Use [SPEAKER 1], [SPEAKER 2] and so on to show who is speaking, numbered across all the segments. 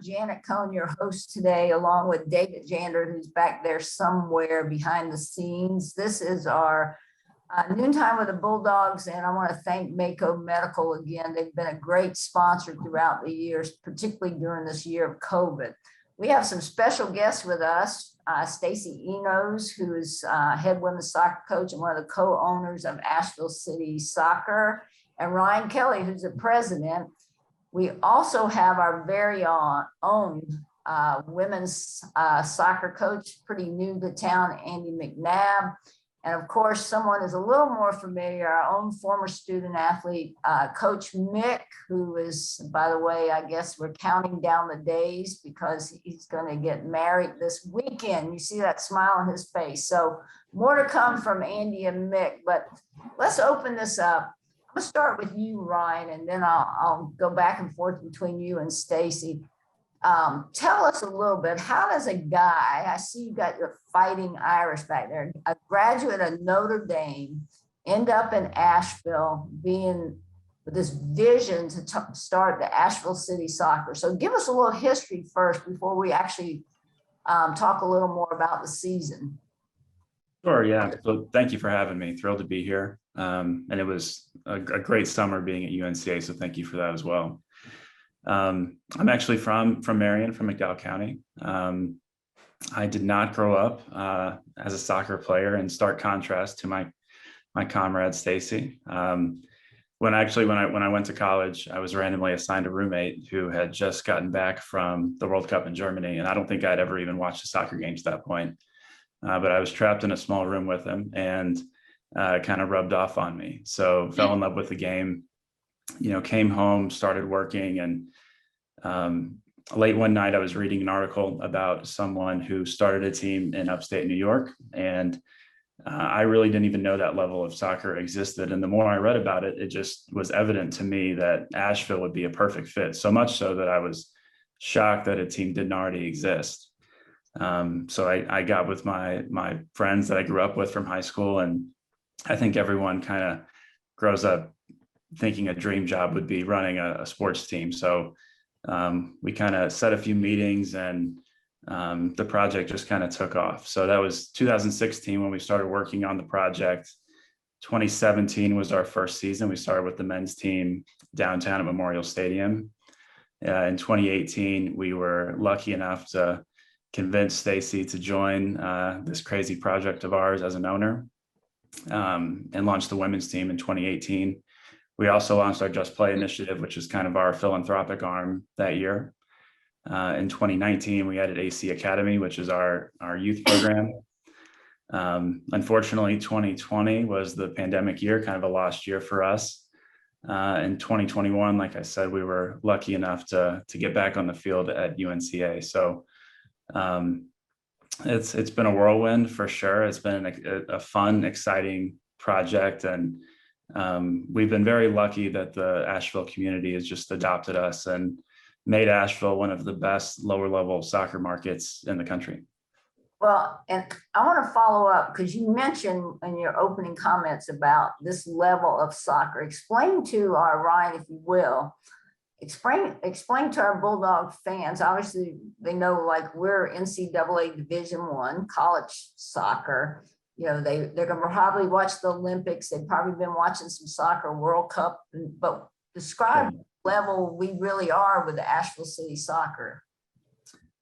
[SPEAKER 1] Janet Cohn, your host today, along with David Jander, who's back there somewhere behind the scenes. This is our Noontime with the Bulldogs, and I want to thank Mako Medical again. They've been a great sponsor throughout the years, particularly during this year of COVID. We have some special guests with us, Stacey Enos, who is head women's soccer coach and one of the co-owners of Asheville City Soccer, and Ryan Kelley, who's the president. We also have our very own women's soccer coach, pretty new to town, Andy McNabb. And of course, someone is a little more familiar, our own former student athlete, Coach Mick, who is, by the way, I guess we're counting down the days because he's going to get married this weekend. You see that smile on his face. So more to come from Andy and Mick, but let's open this up. I'm gonna start with you, Ryan, and then I'll go back and forth between you and Stacey. Tell us a little bit, how does a guy, I see you got your fighting Irish back there, a graduate of Notre Dame, end up in Asheville being with this vision to start the Asheville City Soccer? So give us a little history first before we actually talk a little more about the season.
[SPEAKER 2] Sure, yeah. So thank you for having me. Thrilled to be here. And it was a great summer being at UNCA, so thank you for that as well. I'm actually from Marion, from McDowell County. I did not grow up as a soccer player, in stark contrast to my comrade Stacey. When I went to college, I was randomly assigned a roommate who had just gotten back from the World Cup in Germany, and I don't think I'd ever even watched a soccer game at that point. But I was trapped in a small room with him, and kind of rubbed off on me. So fell in love with the game, came home, started working, and late one night I was reading an article about someone who started a team in upstate New York. And I really didn't even know that level of soccer existed. And the more I read about it, it just was evident to me that Asheville would be a perfect fit. So much so that I was shocked that a team didn't already exist. So I got with my friends that I grew up with from high school, and I think everyone kind of grows up thinking a dream job would be running a sports team. So we kind of set a few meetings, and the project just kind of took off. So that was 2016 when we started working on the project. 2017 was our first season. We started with the men's team downtown at Memorial Stadium. In 2018, we were lucky enough to convince Stacey to join this crazy project of ours as an owner, and launched the women's team in 2018. We also launched our Just Play initiative, which is kind of our philanthropic arm that year. In 2019, we added AC Academy, which is our youth program. Unfortunately, 2020 was the pandemic year, kind of a lost year for us. In 2021, like I said, we were lucky enough to get back on the field at UNCA. So it's been a whirlwind for sure. It's been a fun, exciting project, and we've been very lucky that the Asheville community has just adopted us and made Asheville one of the best lower level soccer markets in the country.
[SPEAKER 1] Well, and I want to follow up because you mentioned in your opening comments about this level of soccer. Explain to our Ryan, if you will, explain to our Bulldog fans. Obviously, they know like we're NCAA Division I college soccer. They're going to probably watch the Olympics. They've probably been watching some soccer World Cup, but describe the level we really are with the Asheville City Soccer.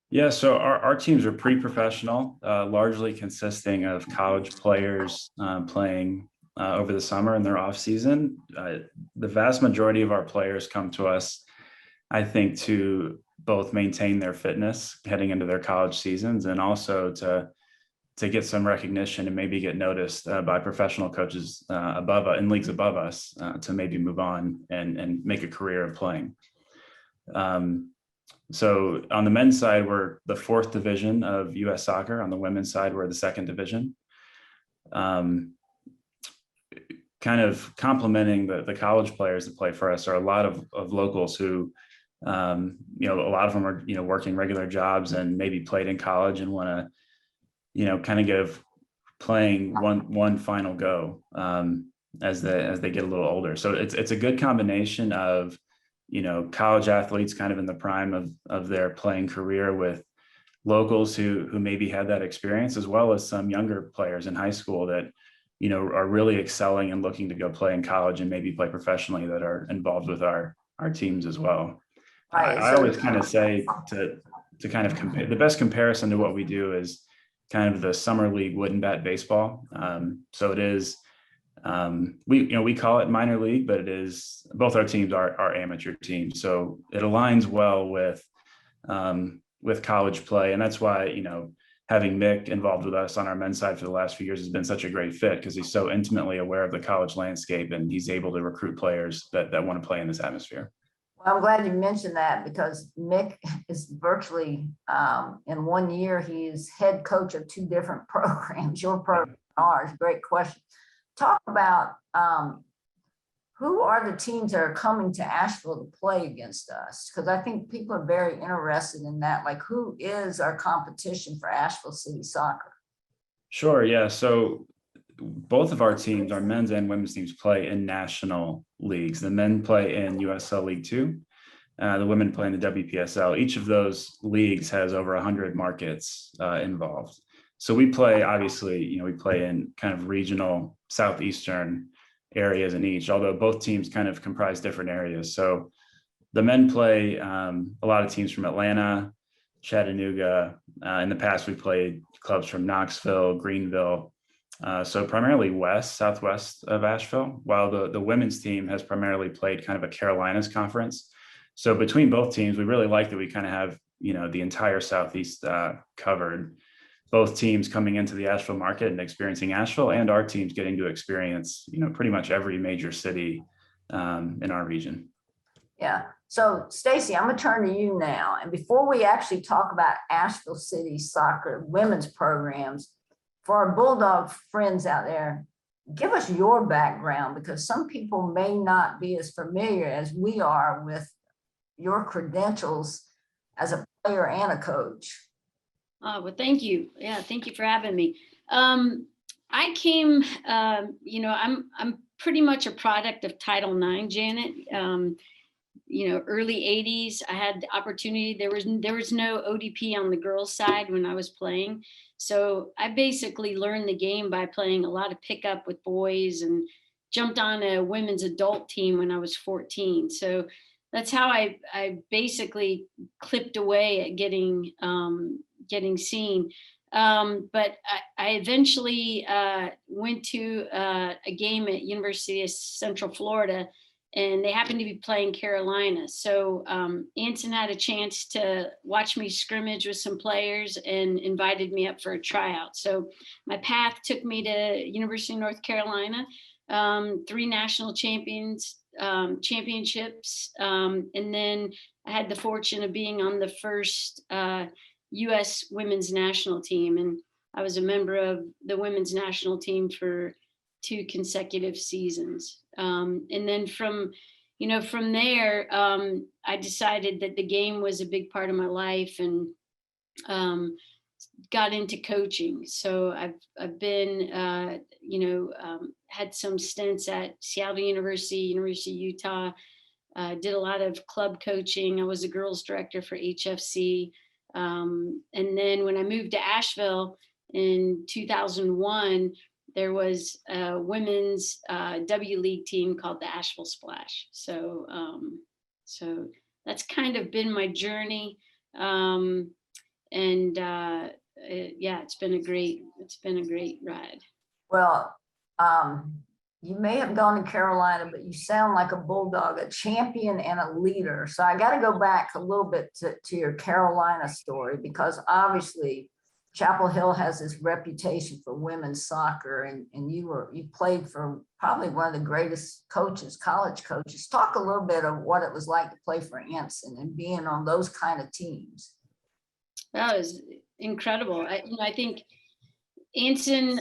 [SPEAKER 2] Yeah, so our teams are pretty professional, largely consisting of college players playing over the summer and their off season. The vast majority of our players come to us, I think, to both maintain their fitness heading into their college seasons, and also to get some recognition and maybe get noticed by professional coaches in leagues above us to maybe move on and make a career of playing. So on the men's side, we're the 4th division of U.S. soccer. On the women's side, we're the 2nd division. Kind of complementing the college players that play for us are a lot of locals who, a lot of them are, working regular jobs and maybe played in college and want to, kind of give playing one final go as they get a little older. So it's a good combination of college athletes kind of in the prime of their playing career with locals who maybe had that experience, as well as some younger players in high school that, are really excelling and looking to go play in college and maybe play professionally that are involved with our teams as well.
[SPEAKER 1] Right.
[SPEAKER 2] I always kind of say to kind of compare, the best comparison to what we do is kind of the summer league wooden bat baseball. So it is, we call it minor league, but it is, both our teams are amateur teams. So it aligns well with college play. And that's why, having Mick involved with us on our men's side for the last few years has been such a great fit, because he's so intimately aware of the college landscape and he's able to recruit players that want to play in this atmosphere.
[SPEAKER 1] Well, I'm glad you mentioned that, because Mick is virtually, in 1 year, he's head coach of 2 different programs, your program, ours. Great question. Talk about who are the teams that are coming to Asheville to play against us? Because I think people are very interested in that. Like, who is our competition for Asheville City Soccer?
[SPEAKER 2] Sure. Yeah. So both of our teams, our men's and women's teams, play in national leagues. The men play in USL League 2. The women play in the WPSL. Each of those leagues has over 100 markets involved. So we play, obviously, we play in kind of regional southeastern areas in each, although both teams kind of comprise different areas. So the men play a lot of teams from Atlanta, Chattanooga. In the past, we played clubs from Knoxville, Greenville. So primarily southwest of Asheville, while the women's team has primarily played kind of a Carolinas conference. So between both teams, we really like that we kind of have, the entire Southeast covered. Both teams coming into the Asheville market and experiencing Asheville, and our teams getting to experience, pretty much every major city in our region.
[SPEAKER 1] Yeah. So Stacey, I'm going to turn to you now. And before we actually talk about Asheville City Soccer women's programs, for our Bulldog friends out there, give us your background, because some people may not be as familiar as we are with your credentials as a player and a coach.
[SPEAKER 3] Well, thank you. Yeah, thank you for having me. I came, I'm pretty much a product of Title IX, Janet. Early 80s, I had the opportunity. There was no ODP on the girls' side when I was playing. So I basically learned the game by playing a lot of pickup with boys, and jumped on a women's adult team when I was 14. So that's how I basically clipped away at getting seen. But I eventually went to a game at University of Central Florida, and they happened to be playing Carolina. So Anson had a chance to watch me scrimmage with some players and invited me up for a tryout. So my path took me to University of North Carolina, 3 national championships. And then I had the fortune of being on the first U.S. women's national team. And I was a member of the women's national team for 2 consecutive seasons. And then from there, I decided that the game was a big part of my life, and got into coaching. So I've been, had some stints at Seattle University, University of Utah, did a lot of club coaching. I was a girls director for HFC. And then when I moved to Asheville in 2001, there was a women's W League team called the Asheville Splash. So that's kind of been my journey. It's been a great ride.
[SPEAKER 1] Well, you may have gone to Carolina, but you sound like a Bulldog, a champion and a leader. So I got to go back a little bit to your Carolina story, because obviously Chapel Hill has this reputation for women's soccer, and you played for probably one of the greatest coaches, college coaches. Talk a little bit of what it was like to play for Anson and being on those kind of teams.
[SPEAKER 3] That was incredible. I think Anson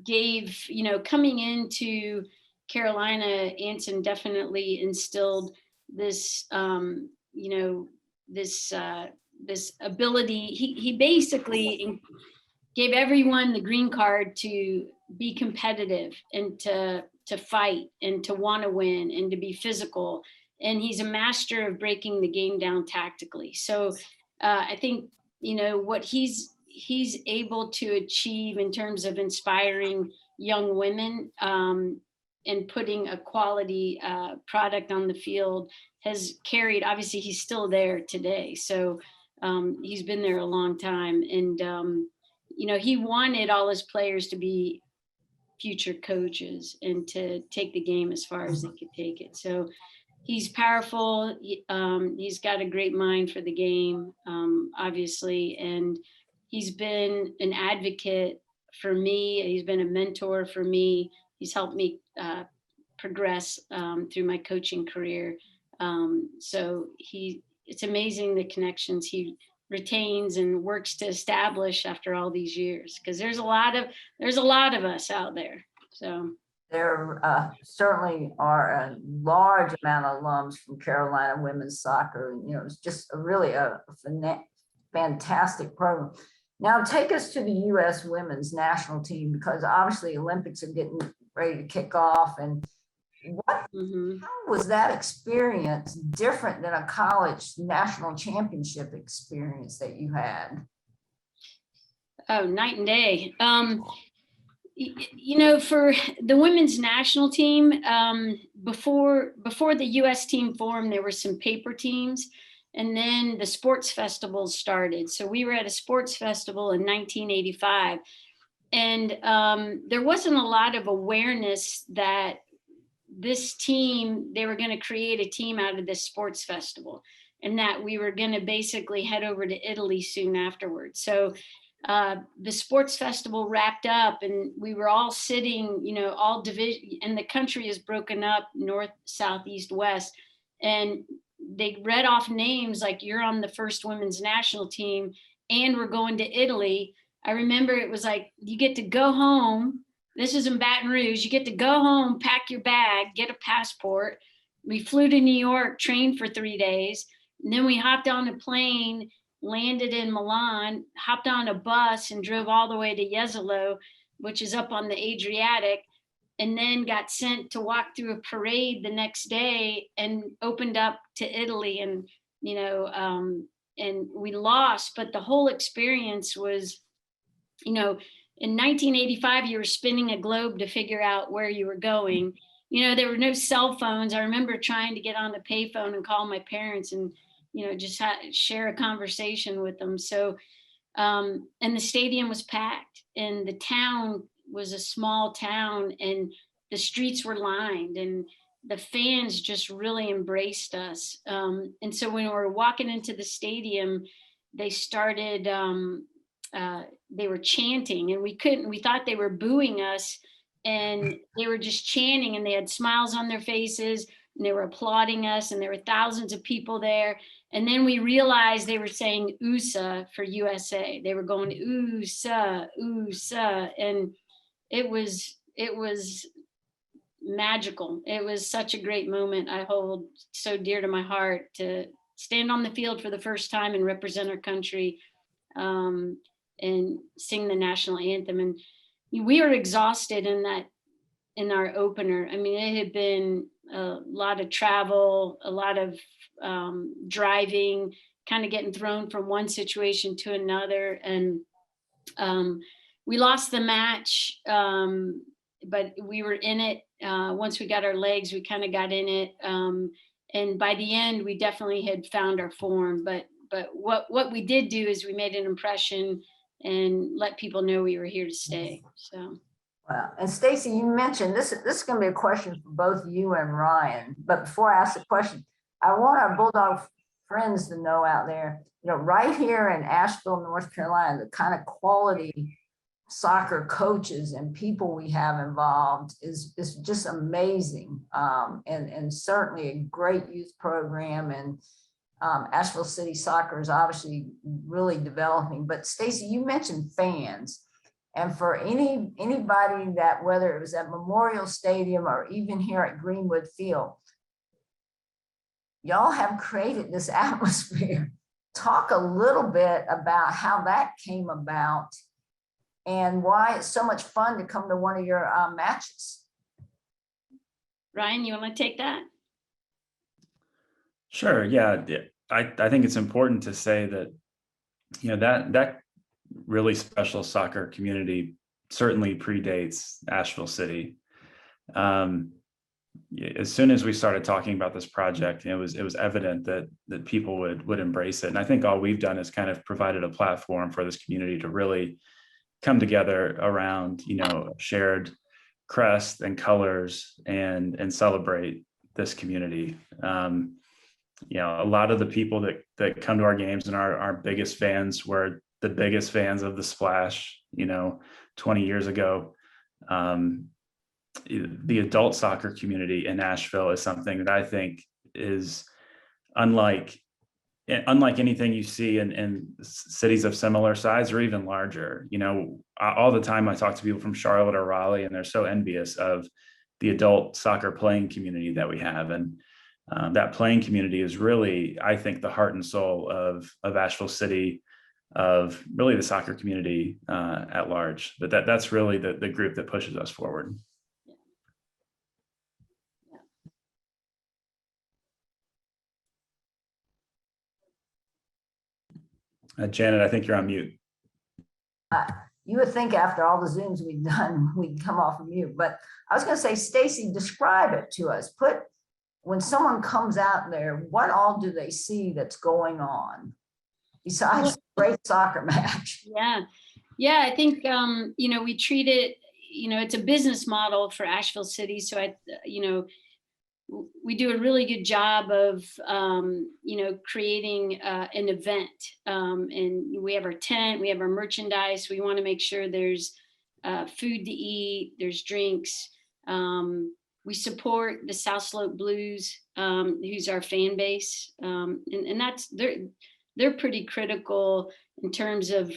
[SPEAKER 3] gave, coming into Carolina, Anson definitely instilled this, this ability. He basically gave everyone the green card to be competitive and to fight and to want to win and to be physical. And he's a master of breaking the game down tactically. So I think, what he's able to achieve in terms of inspiring young women and putting a quality product on the field has carried. Obviously, he's still there today. So he's been there a long time. And, he wanted all his players to be future coaches and to take the game as far as they could take it. So he's powerful. He's got a great mind for the game, obviously. And he's been an advocate for me. He's been a mentor for me. He's helped me progress through my coaching career. So it's amazing the connections he retains and works to establish after all these years, because there's a lot of us out there. So
[SPEAKER 1] there certainly are a large amount of alums from Carolina women's soccer. It's just really a fantastic program. Now take us to the U.S. women's national team, because obviously Olympics are getting ready to kick off. And how was that experience different than a college national championship experience that you had?
[SPEAKER 3] Oh, night and day. For the women's national team, before the U.S. team formed, there were some paper teams, and then the sports festivals started. So we were at a sports festival in 1985, and there wasn't a lot of awareness that this team, they were going to create a team out of this sports festival, and that we were going to basically head over to Italy soon afterwards. So the sports festival wrapped up, and we were all sitting, all division, and the country is broken up north, south, east, west. And they read off names like, you're on the first women's national team and we're going to Italy. I remember it was like, you get to go home. This is in Baton Rouge. You get to go home, pack your bag, get a passport. We flew to New York, trained for 3 days. And then we hopped on a plane, landed in Milan, hopped on a bus and drove all the way to Jesolo, which is up on the Adriatic, and then got sent to walk through a parade the next day and opened up to Italy. And, and we lost, but the whole experience was, in 1985, you were spinning a globe to figure out where you were going. There were no cell phones. I remember trying to get on the payphone and call my parents and, just share a conversation with them. So, and the stadium was packed, and the town was a small town, and the streets were lined, and the fans just really embraced us. And so when we were walking into the stadium, they started, they were chanting, and we thought they were booing us, and they were just chanting, and they had smiles on their faces, and they were applauding us, and there were thousands of people there. And then we realized they were saying USA for USA. They were going USA, USA. And it was magical. It was such a great moment. I hold so dear to my heart to stand on the field for the first time and represent our country and sing the national anthem. And we were exhausted in our opener. I mean, it had been a lot of travel, a lot of driving, kind of getting thrown from one situation to another. And we lost the match, but we were in it. Once we got our legs, we kind of got in it. And by the end, we definitely had found our form. But what we did do is we made an impression and let people know we were here to stay. So.
[SPEAKER 1] Wow. And Stacey, you mentioned this is going to be a question for both you and Ryan. But before I ask the question, I want our Bulldog friends to know out there, right here in Asheville, North Carolina, the kind of quality soccer coaches and people we have involved is just amazing. And certainly a great youth program. And Asheville City Soccer is obviously really developing. But Stacey, you mentioned fans. And for anybody that, whether it was at Memorial Stadium or even here at Greenwood Field, y'all have created this atmosphere. Talk a little bit about how that came about and why it's so much fun to come to one of your matches.
[SPEAKER 3] Ryan, you want to take that?
[SPEAKER 2] Sure. Yeah. I think it's important to say that, that really special soccer community certainly predates Asheville City. As soon as we started talking about this project, it was evident that people would embrace it. And I think all we've done is kind of provided a platform for this community to really come together around, shared crest and colors and celebrate this community. A lot of the people that come to our games and our biggest fans were the biggest fans of the Splash, 20 years ago. The adult soccer community in Asheville is something that I think is unlike anything you see in cities of similar size or even larger. All the time I talk to people from Charlotte or Raleigh, and they're so envious of the adult soccer playing community that we have. And that playing community is really, I think, the heart and soul of Asheville City, of really the soccer community at large. But that's really the group that pushes us forward. Janet, I think you're on mute.
[SPEAKER 1] You would think after all the Zooms we've done, we'd come off of mute. But I was going to say, Stacey, describe it to us. When someone comes out there, what all do they see that's going on besides a great soccer match?
[SPEAKER 3] Yeah. I think, we treat it, it's a business model for Asheville City. So we do a really good job of, creating an event. And we have our tent, we have our merchandise. We want to make sure there's food to eat, there's drinks. We support the South Slope Blues, who's our fan base. And that's, they're pretty critical in terms of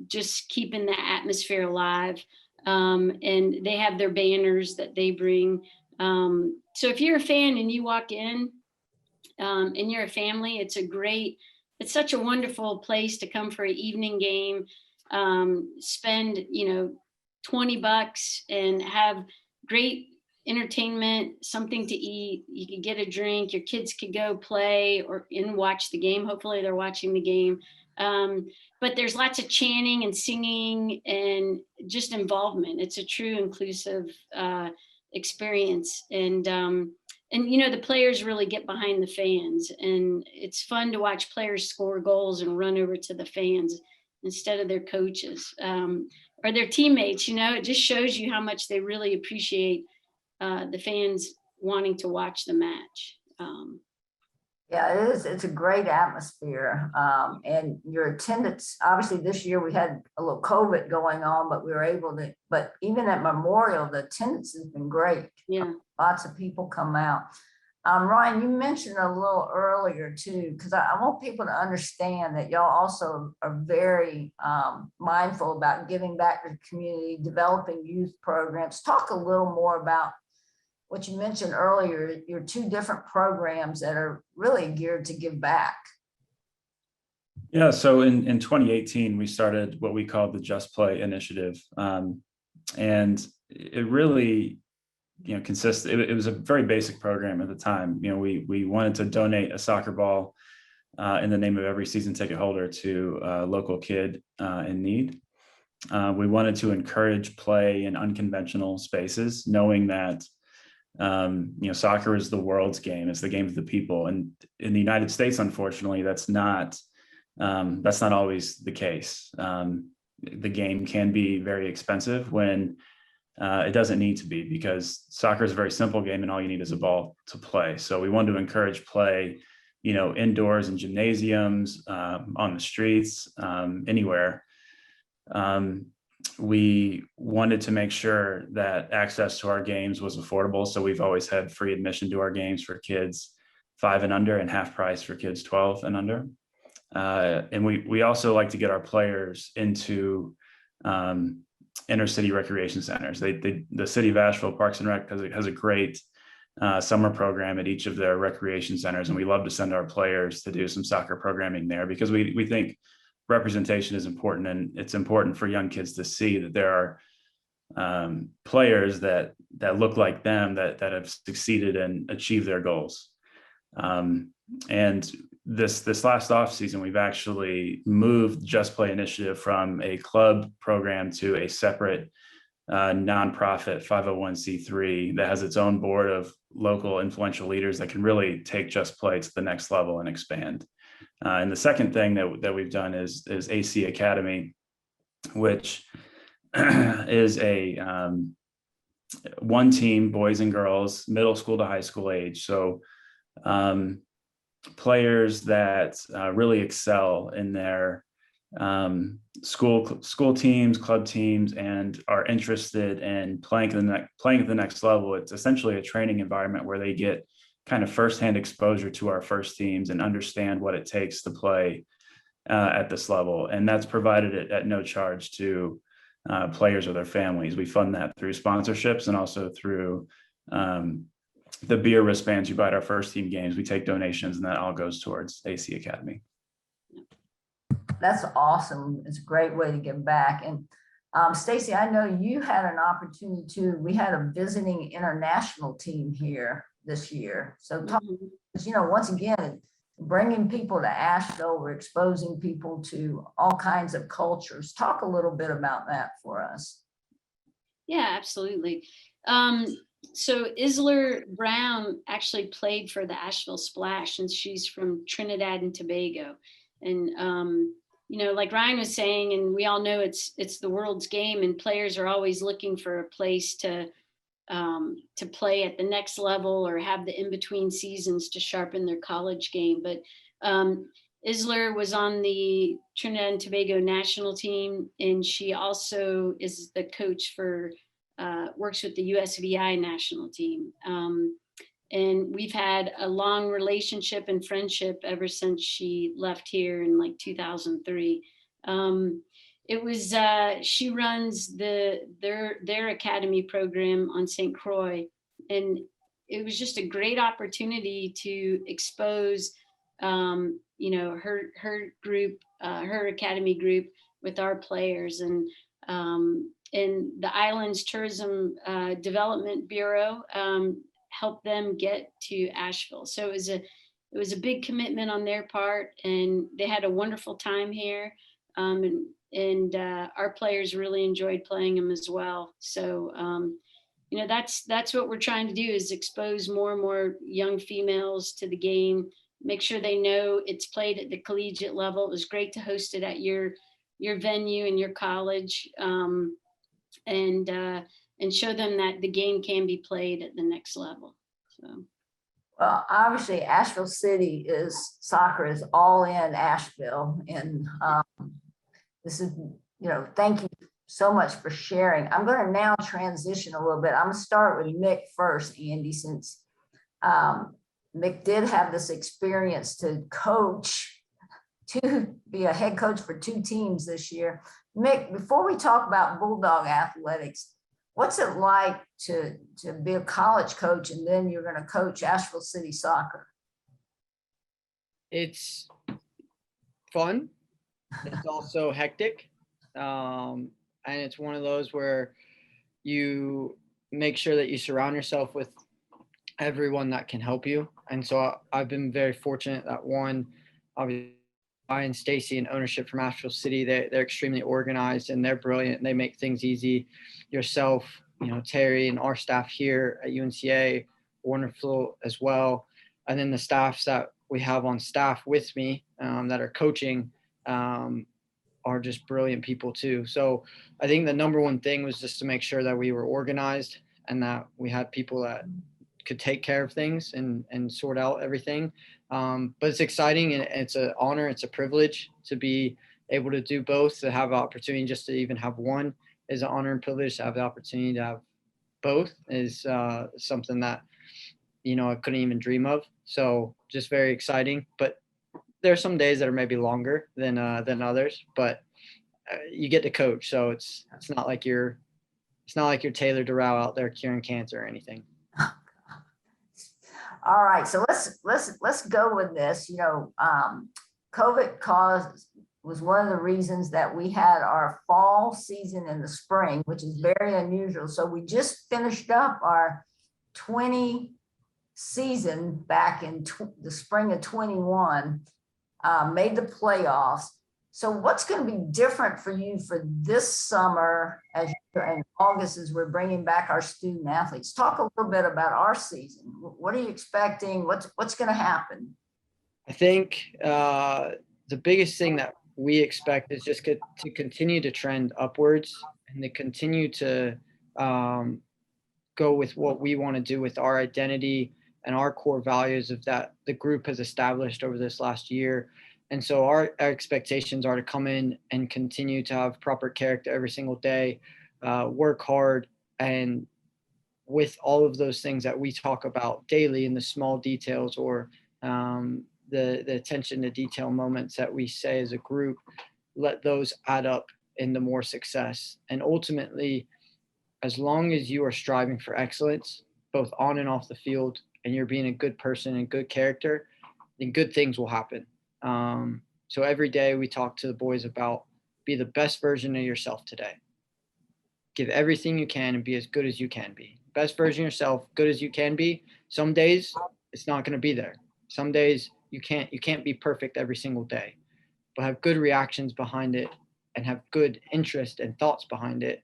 [SPEAKER 3] just keeping the atmosphere alive. And they have their banners that they bring. So if you're a fan and you walk in and you're a family, it's such a wonderful place to come for an evening game, spend, $20 and have great entertainment, something to eat. You could get a drink, your kids could go play and watch the game. Hopefully they're watching the game. But there's lots of chanting and singing and just involvement. It's a true inclusive experience. And the players really get behind the fans, and it's fun to watch players score goals and run over to the fans instead of their coaches or their teammates. It just shows you how much they really appreciate the fans wanting to watch the match.
[SPEAKER 1] Yeah, it is. It's a great atmosphere. And your attendance, obviously this year we had a little COVID going on, but we were able to, but even at Memorial, the attendance has been great.
[SPEAKER 3] Yeah.
[SPEAKER 1] Lots of people come out. Ryan, you mentioned a little earlier too, because I want people to understand that y'all also are very mindful about giving back to the community, developing youth programs. Talk a little more about what you mentioned earlier, your two different programs that are really geared to give back.
[SPEAKER 2] Yeah, so in 2018, we started what we called the Just Play initiative. And it really, consisted, it was a very basic program at the time. We wanted to donate a soccer ball in the name of every season ticket holder to a local kid in need. We wanted to encourage play in unconventional spaces, knowing that soccer is the world's game. It's the game of the people. And in the United States, unfortunately, that's not always the case. The game can be very expensive when it doesn't need to be, because soccer is a very simple game and all you need is a ball to play. So we wanted to encourage play, indoors in gymnasiums, on the streets, anywhere. We wanted to make sure that access to our games was affordable. So we've always had free admission to our games for kids 5 and under, and half price for kids 12 and under. And we also like to get our players into inner city recreation centers. The city of Asheville Parks and Rec has a great summer program at each of their recreation centers. And we love to send our players to do some soccer programming there, because we think representation is important, and it's important for young kids to see that there are players that look like them, that have succeeded and achieved their goals. And this last off season, we've actually moved Just Play Initiative from a club program to a separate nonprofit 501c3 that has its own board of local influential leaders that can really take Just Play to the next level and expand. And the second thing that we've done is AC Academy, which is a one team, boys and girls, middle school to high school age. So players that really excel in their school teams, club teams, and are interested in playing at the next level. It's essentially a training environment where they get kind of firsthand exposure to our first teams and understand what it takes to play at this level. And that's provided at no charge to players or their families. We fund that through sponsorships and also through the beer wristbands you buy at our first team games. We take donations, and that all goes towards AC Academy.
[SPEAKER 1] That's awesome. It's a great way to give back. And Stacey, I know you had an opportunity too. We had a visiting international team here this year. So talk, once again, bringing people to Asheville, we're exposing people to all kinds of cultures. Talk a little bit about that for us.
[SPEAKER 3] Yeah, absolutely. So Isler Brown actually played for the Asheville Splash, and she's from Trinidad and Tobago. And like Ryan was saying, and we all know it's the world's game, and players are always looking for a place to play at the next level or have the in-between seasons to sharpen their college game. But Isler was on the Trinidad and Tobago national team, and she also is the coach for works with the USVI national team. And we've had a long relationship and friendship ever since she left here in like 2003. It was she runs their academy program on St. Croix, and it was just a great opportunity to expose her group, her academy group with our players, and the Islands Tourism Development Bureau helped them get to Asheville. So it was a big commitment on their part, and they had a wonderful time here. And our players really enjoyed playing them as well. So, that's what we're trying to do, is expose more and more young females to the game, make sure they know it's played at the collegiate level. It was great to host it at your venue and your college, and show them that the game can be played at the next level. So.
[SPEAKER 1] Well, obviously, Asheville City soccer is all in Asheville, and this is, thank you so much for sharing. I'm going to now transition a little bit. I'm going to start with Mick first, Andy, since Mick did have this experience to be a head coach for 2 teams this year. Mick, before we talk about Bulldog athletics, what's it like to be a college coach and then you're going to coach Asheville City soccer?
[SPEAKER 4] It's fun. It's also hectic. And it's one of those where you make sure that you surround yourself with everyone that can help you. And so I've been very fortunate that obviously, I and Stacey and ownership from Asheville City, they're extremely organized and they're brilliant. They make things easy. Yourself, Terry and our staff here at UNCA, wonderful as well. And then the staffs that we have on staff with me that are coaching are just brilliant people too. So I think the number one thing was just to make sure that we were organized and that we had people that could take care of things and sort out everything. But it's exciting and it's an honor, it's a privilege to be able to do both, to have the opportunity just to even have one is an honor and privilege. To have the opportunity to have both is something that, I couldn't even dream of. So just very exciting, but there are some days that are maybe longer than others, but you get to coach. So it's not like you're Taylor Durrell out there curing cancer or anything.
[SPEAKER 1] All right, so let's go with this. COVID caused was one of the reasons that we had our fall season in the spring, which is very unusual. So we just finished up our 20 season back in the spring of 21, made the playoffs. So what's going to be different for you for this summer as in August as we're bringing back our student athletes? Talk a little bit about our season. What are you expecting? What's going to happen?
[SPEAKER 4] I think the biggest thing that we expect is just to continue to trend upwards and to continue to go with what we want to do with our identity and our core values of that the group has established over this last year. And so our expectations are to come in and continue to have proper character every single day, work hard, and with all of those things that we talk about daily in the small details or the attention to detail moments that we say as a group, let those add up into more success. And ultimately, as long as you are striving for excellence, both on and off the field, and you're being a good person and good character, then good things will happen. So every day we talk to the boys about be the best version of yourself today. Give everything you can and be as good as you can be. Best version of yourself, good as you can be. Some days it's not going to be there. Some days you can't be perfect every single day, but have good reactions behind it and have good interest and thoughts behind it.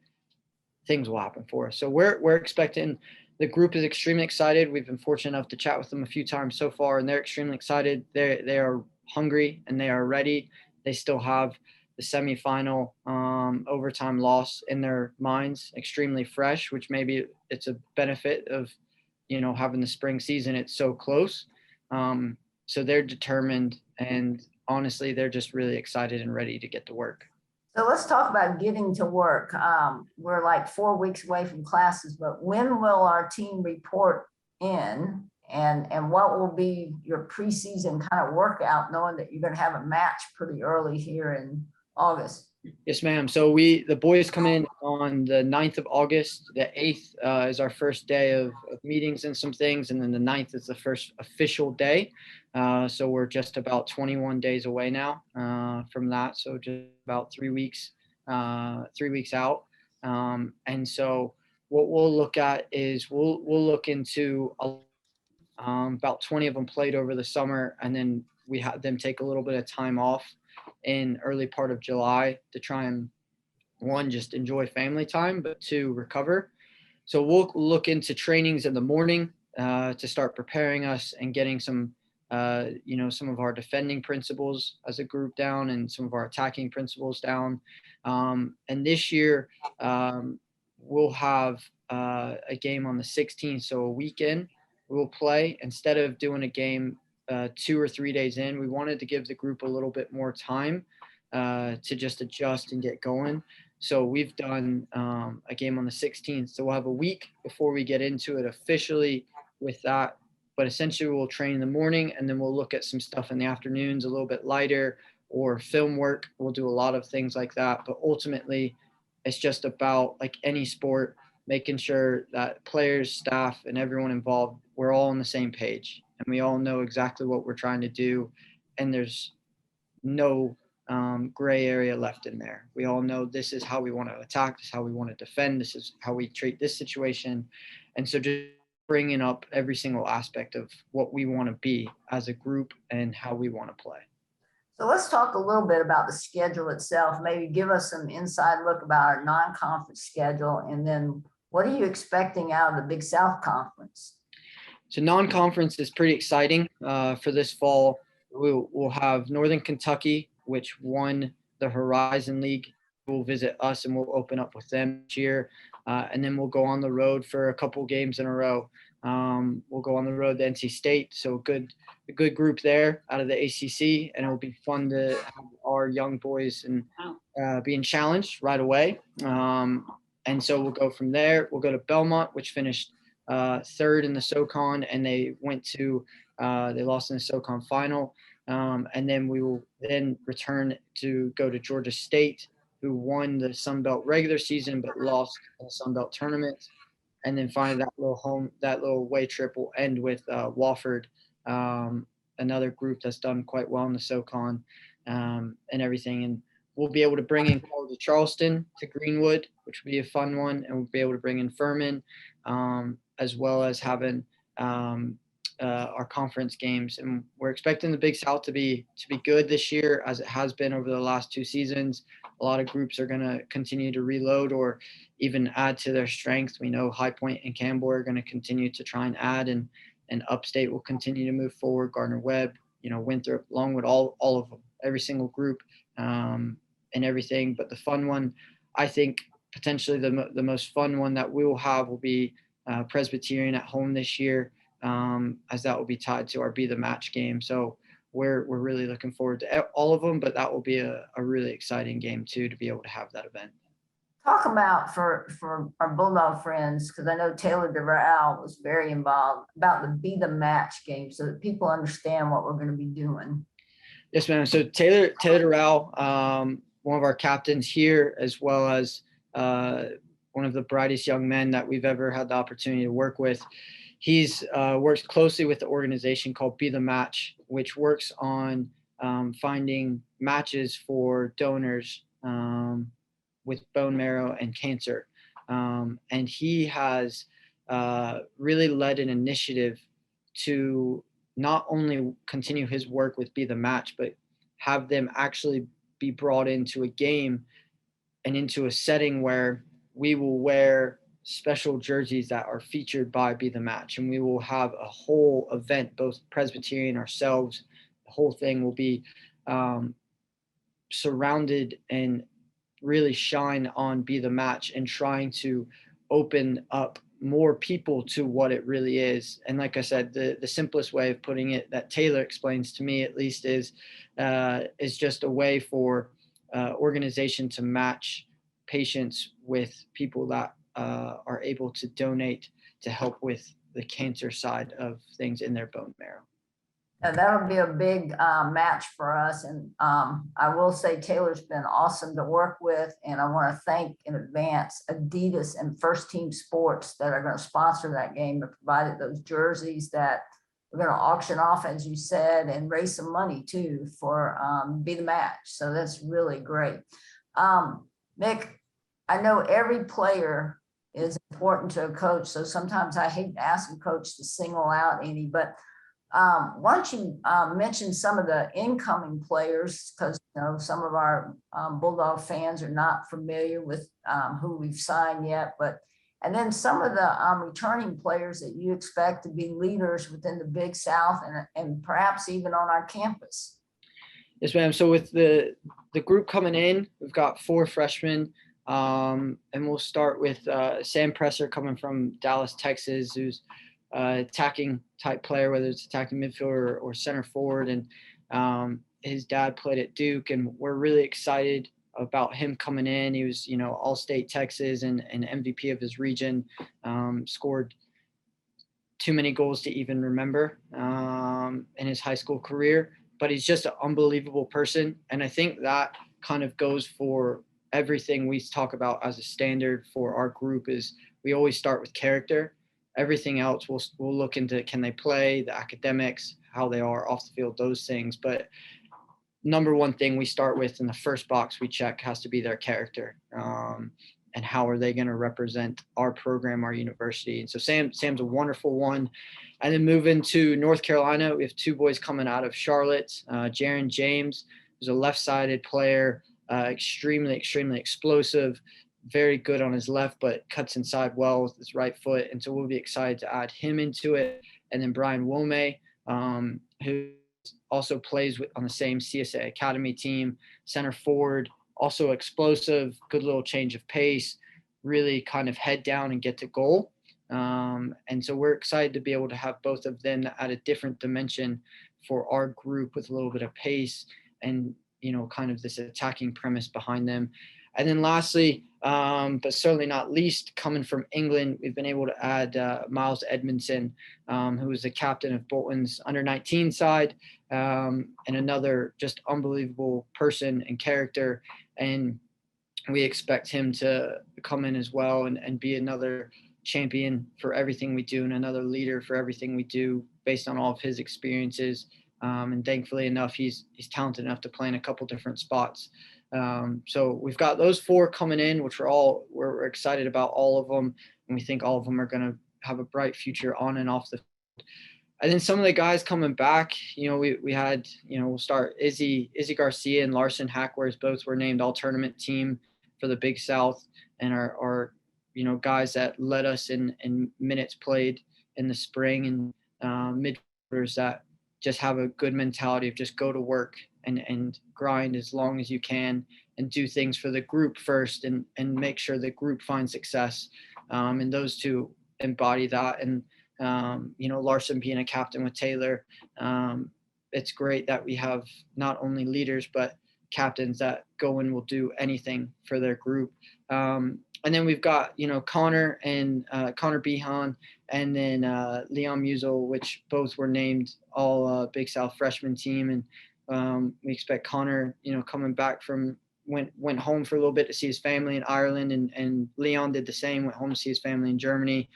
[SPEAKER 4] Things will happen for us. So we're expecting. The group is extremely excited. We've been fortunate enough to chat with them a few times so far, and they're extremely excited. They are hungry and they are ready. They still have the semifinal overtime loss in their minds, extremely fresh, which maybe it's a benefit of, having the spring season. It's so close. So they're determined, and honestly, they're just really excited and ready to get to work.
[SPEAKER 1] So let's talk about getting to work. We're like 4 weeks away from classes, but when will our team report in, and what will be your preseason kind of workout, knowing that you're going to have a match pretty early here in August?
[SPEAKER 4] Yes, ma'am. So the boys come in on the 9th of August. The 8th is our first day of meetings and some things. And then the 9th is the first official day. So we're just about 21 days away now from that. So just about 3 weeks out. And so what we'll look at is we'll look into about 20 of them played over the summer. And then we had them take a little bit of time off in early part of July to try and, one, just enjoy family time, but two, recover. So we'll look into trainings in the morning to start preparing us and getting some of our defending principles as a group down and some of our attacking principles down. And this year we'll have a game on the 16th. So a weekend we'll play instead of doing a game 2 or 3 days in. We wanted to give the group a little bit more time to just adjust and get going. So we've done a game on the 16th. So we'll have a week before we get into it officially with that. But essentially we'll train in the morning, and then we'll look at some stuff in the afternoons, a little bit lighter, or film work. We'll do a lot of things like that. But ultimately, it's just about, like any sport, making sure that players, staff, and everyone involved, we're all on the same page. And we all know exactly what we're trying to do. And there's no gray area left in there. We all know this is how we want to attack, this is how we want to defend, this is how we treat this situation. And so just bringing up every single aspect of what we want to be as a group and how we want to play.
[SPEAKER 1] So let's talk a little bit about the schedule itself. Maybe give us some inside look about our non-conference schedule, and then what are you expecting out of the Big South Conference?
[SPEAKER 4] So non-conference is pretty exciting for this fall. We'll have Northern Kentucky, which won the Horizon League. Will visit us, and we'll open up with them this year. And then we'll go on the road for a couple games in a row. We'll go on the road to NC State. So a good group there out of the ACC, and it'll be fun to have our young boys and being challenged right away. And so we'll go from there. We'll go to Belmont, which finished third in the SoCon, and they lost in the SoCon final. And then we will then return to go to Georgia State, who won the Sun Belt regular season but lost in the Sun Belt tournament. And then finally that little away trip will end with Wofford, another group that's done quite well in the SoCon. and everything. And we'll be able to bring in College of Charleston to Greenwood, which will be a fun one. And we'll be able to bring in Furman, as well as having our conference games. And we're expecting the Big South to be good this year, as it has been over the last 2 seasons. A lot of groups are going to continue to reload or even add to their strength. We know High Point and Campbell are going to continue to try and add, and Upstate will continue to move forward. Gardner-Webb, Winthrop, along with all of them, every single group, and everything. But the fun one, I think potentially the most fun one that we will have will be Presbyterian at home this year, as that will be tied to our Be the Match game. So we're really looking forward to all of them, but that will be a really exciting game too, to be able to have that event.
[SPEAKER 1] Talk about for our Bulldog friends, because I know Taylor DeRal was very involved, about the Be the Match game, so that people understand what we're going to be doing.
[SPEAKER 4] Yes, ma'am. So Taylor DeRal, one of our captains here, as well as one of the brightest young men that we've ever had the opportunity to work with. He's works closely with the organization called Be the Match, which works on finding matches for donors with bone marrow and cancer. And he has really led an initiative to not only continue his work with Be the Match, but have them actually be brought into a game and into a setting where we will wear special jerseys that are featured by Be the Match. And we will have a whole event, both Presbyterian, ourselves, the whole thing will be surrounded and really shine on Be the Match, and trying to open up more people to what it really is. And like I said, the simplest way of putting it, that Taylor explains to me at least, is just a way for organization to match patients with people that are able to donate to help with the cancer side of things in their bone marrow.
[SPEAKER 1] And that'll be a big match for us. And I will say Taylor's been awesome to work with. And I want to thank in advance Adidas and First Team Sports that are going to sponsor that game and provided those jerseys that we're going to auction off, as you said, and raise some money too for Be the Match. So that's really great. Mick, I know every player is important to a coach. So sometimes I hate asking coach to single out any, but why don't you mention some of the incoming players, because some of our Bulldog fans are not familiar with who we've signed yet, and then some of the returning players that you expect to be leaders within the Big South and perhaps even on our campus.
[SPEAKER 4] Yes, ma'am. So with the group coming in, we've got 4 freshmen, and we'll start with Sam Presser coming from Dallas, Texas, who's attacking type player, whether it's attacking midfielder or center forward. And his dad played at Duke, and we're really excited about him coming in. He was, All-State Texas and MVP of his region, scored too many goals to even remember in his high school career, but he's just an unbelievable person. And I think that kind of goes for everything we talk about as a standard for our group. Is we always start with character. Everything else we'll look into, can they play, the academics, how they are off the field, those things. But number one thing we start with in the first box we check has to be their character, and how are they going to represent our program, our university. And so Sam's a wonderful one. And then moving to North Carolina, we have 2 boys coming out of Charlotte. Jaron James, who's a left-sided player, extremely explosive, very good on his left, but cuts inside well with his right foot. And so we'll be excited to add him into it. And then Brian Wome, who also plays on the same CSA Academy team, center forward, also explosive, good little change of pace, really kind of head down and get to goal. And so we're excited to be able to have both of them at a different dimension for our group, with a little bit of pace and, kind of this attacking premise behind them. And then lastly, but certainly not least, coming from England, we've been able to add Miles Edmondson, who is the captain of Bolton's under-19 side, and another just unbelievable person and character. And we expect him to come in as well and be another champion for everything we do, and another leader for everything we do, based on all of his experiences And thankfully enough, he's talented enough to play in a couple different spots. So we've got those 4 coming in, which we're excited about all of them. And we think all of them are going to have a bright future on and off the field. And then some of the guys coming back, we had, we'll start Izzy Garcia and Larson Hackwers, both were named all tournament team for the Big South, and are guys that led us in minutes played in the spring, and midfielders that just have a good mentality of just go to work and grind as long as you can and do things for the group first and make sure the group finds success. And those 2 embody that. And, Larson being a captain with Taylor, it's great that we have not only leaders, but captains that go and will do anything for their group. And then we've got, Connor and Connor Behan, and then Leon Musel, which both were named all Big South freshman team. And we expect Connor, coming back from went home for a little bit to see his family in Ireland, and Leon did the same, went home to see his family in Germany,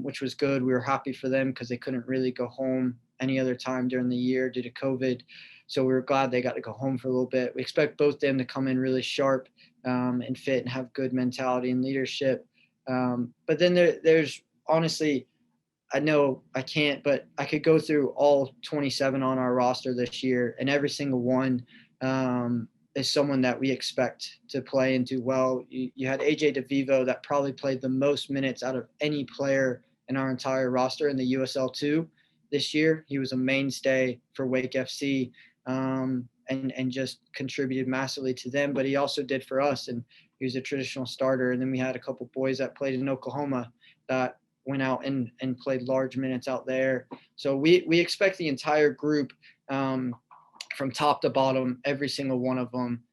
[SPEAKER 4] which was good. We were happy for them because they couldn't really go home any other time during the year due to COVID. So we were glad they got to go home for a little bit. We expect both them to come in really sharp and fit and have good mentality and leadership. But then there's honestly, I know I can't, but I could go through all 27 on our roster this year, and every single one is someone that we expect to play and do well. You had AJ DeVivo that probably played the most minutes out of any player in our entire roster in the USL2 this year. He was a mainstay for Wake FC. And just contributed massively to them, but he also did for us, and he was a traditional starter. And then we had a couple boys that played in Oklahoma that went out and played large minutes out there. So we expect the entire group, from top to bottom, every single one of them,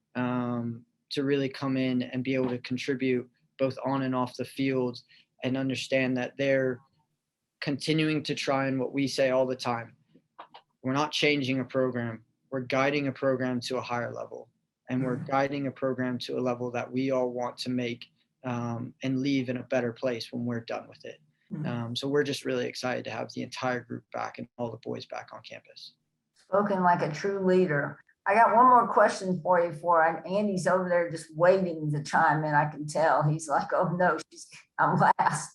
[SPEAKER 4] to really come in and be able to contribute both on and off the field, and understand that they're continuing to try and what we say all the time. We're not changing a program. We're guiding a program to a higher level, and we're guiding a program to a level that we all want to make and leave in a better place when we're done with it. So we're just really excited to have the entire group back and all the boys back on campus.
[SPEAKER 1] Spoken like a true leader. I got one more question for you Andy's over there just waiting to chime in. I can tell he's like, oh no, I'm last.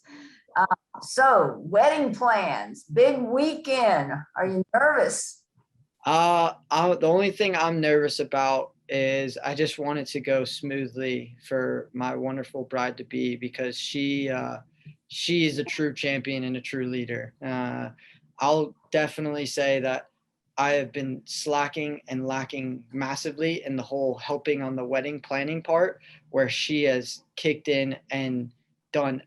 [SPEAKER 1] So wedding plans, big weekend. Are you nervous?
[SPEAKER 4] The only thing I'm nervous about is I just want it to go smoothly for my wonderful bride to be, because she is a true champion and a true leader. I'll definitely say that I have been slacking and lacking massively in the whole helping on the wedding planning part, where she has kicked in and done,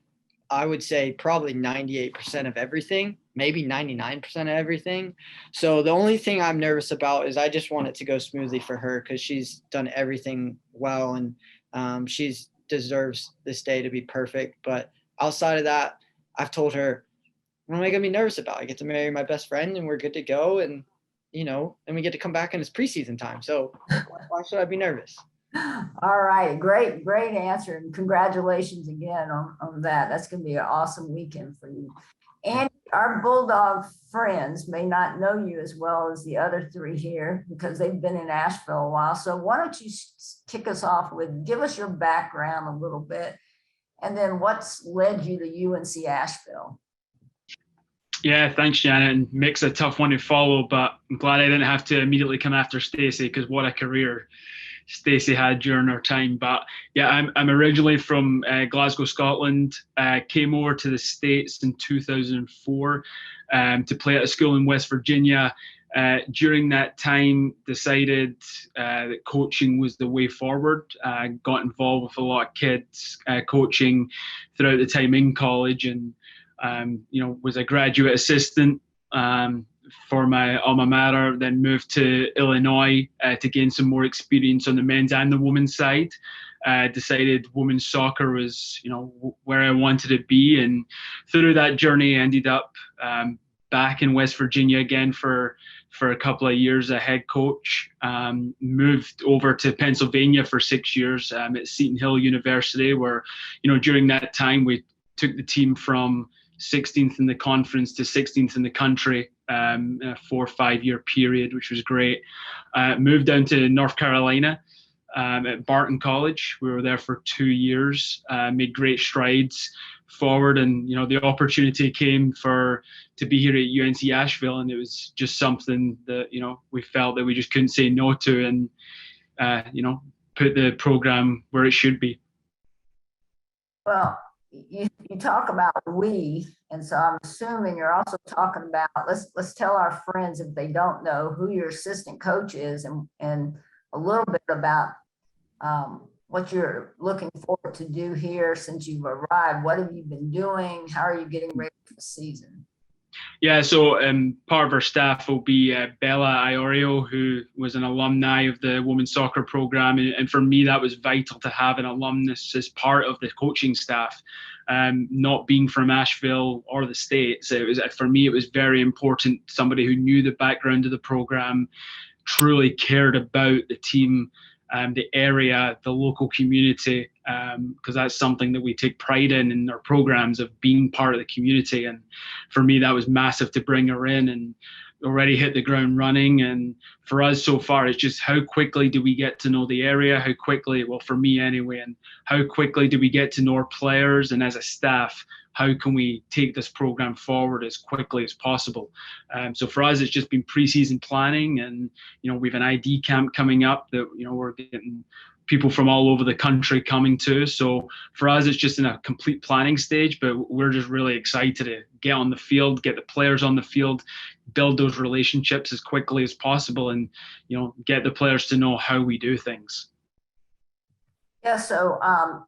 [SPEAKER 4] I would say, probably 98% of everything, maybe 99% of everything. So the only thing I'm nervous about is I just want it to go smoothly for her, because she's done everything well, and she deserves this day to be perfect. But outside of that, I've told her, what am I going to be nervous about? I get to marry my best friend and we're good to go. And, and we get to come back and it's preseason time. So why should I be nervous?
[SPEAKER 1] All right. Great answer. And congratulations again on that. That's going to be an awesome weekend for you. And our Bulldog friends may not know you as well as the other 3 here, because they've been in Asheville a while. So why don't you kick us off with, give us your background a little bit, and then what's led you to UNC Asheville?
[SPEAKER 5] Yeah, thanks, Janet. And Mick's a tough one to follow, but I'm glad I didn't have to immediately come after Stacey, because what a career Stacey had during her time. But yeah, I'm originally from Glasgow, Scotland. Came over to the States in 2004 to play at a school in West Virginia. During that time, decided that coaching was the way forward. Got involved with a lot of kids coaching throughout the time in college, and was a graduate assistant for my alma mater, then moved to Illinois to gain some more experience on the men's and the women's side. Decided women's soccer was, where I wanted to be. And through that journey, ended up back in West Virginia again for a couple of years, a head coach. Moved over to Pennsylvania for 6 years at Seton Hill University, where, during that time we took the team from 16th in the conference to 16th in the country in a 4 or 5 year period, which was great. Moved down to North Carolina at Barton College. We were there for 2 years, made great strides forward, and the opportunity came to be here at UNC Asheville, and it was just something that we felt that we just couldn't say no to, and put the program where it should be.
[SPEAKER 1] Well, you talk about we, and so I'm assuming you're also talking about, let's tell our friends, if they don't know, who your assistant coach is, and a little bit about what you're looking forward to do here since you've arrived. What have you been doing? How are you getting ready for the season?
[SPEAKER 5] Yeah, so part of our staff will be Bella Iorio, who was an alumni of the women's soccer program. And for me, that was vital to have an alumnus as part of the coaching staff. Not being from Asheville or the States, for me, it was very important. Somebody who knew the background of the program, truly cared about the team, the area, the local community, because that's something that we take pride in our programs, of being part of the community. And for me, that was massive to bring her in, and already hit the ground running. And for us so far, it's just how quickly do we get to know the area, how quickly, well, for me anyway, and how quickly do we get to know our players, and as a staff, how can we take this program forward as quickly as possible? So for us, it's just been preseason planning, and we have an ID camp coming up that we're getting people from all over the country coming to. So for us, it's just in a complete planning stage, but we're just really excited to get on the field, get the players on the field, build those relationships as quickly as possible, and get the players to know how we do things.
[SPEAKER 1] Yeah, so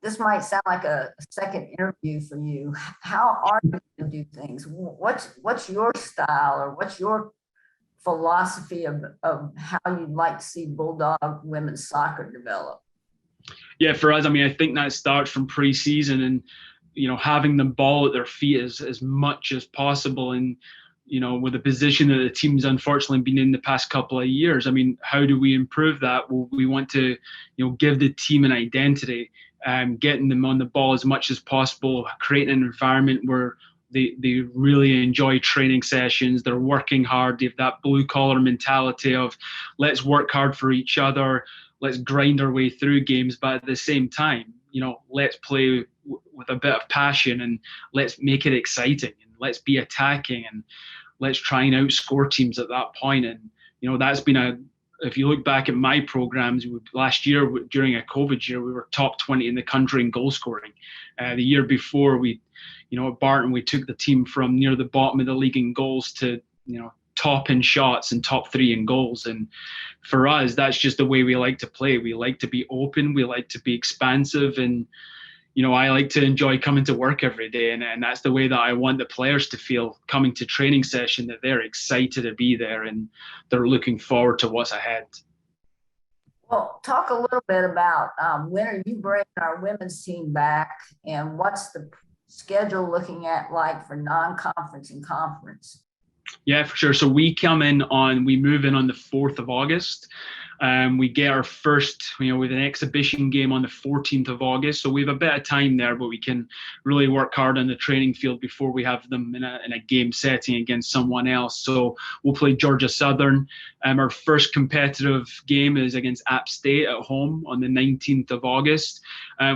[SPEAKER 1] this might sound like a second interview for you. How are you to do things? What's your style, or what's your philosophy of how you'd like to see Bulldog women's soccer develop?
[SPEAKER 5] Yeah, for us, I think that starts from preseason, and having the ball at their feet as much as possible. And with the position that the team's unfortunately been in the past couple of years, how do we improve that? Well, we want to, give the team an identity, getting them on the ball as much as possible, creating an environment where they really enjoy training sessions. They're working hard. They have that blue collar mentality of let's work hard for each other. Let's grind our way through games, but at the same time, let's play with a bit of passion, and let's make it exciting, and let's be attacking, and let's try and outscore teams at that point. And that's been if you look back at my programs, last year during a COVID year, we were top 20 in the country in goal scoring. The year before, at Barton, we took the team from near the bottom of the league in goals to top in shots and top 3 in goals. And for us, that's just the way we like to play. We like to be open, we like to be expansive, and I like to enjoy coming to work every day, and that's the way that I want the players to feel coming to training session, that they're excited to be there and they're looking forward to what's ahead.
[SPEAKER 1] Well, talk a little bit about when are you bringing our women's team back, and what's the schedule looking at like for non-conference and conference?
[SPEAKER 5] Yeah, for sure. So we move in on the 4th of August. We get our first, with an exhibition game on the 14th of August. So we have a bit of time there, but we can really work hard on the training field before we have them in a game setting against someone else. So we'll play Georgia Southern. Our first competitive game is against App State at home on the 19th of August.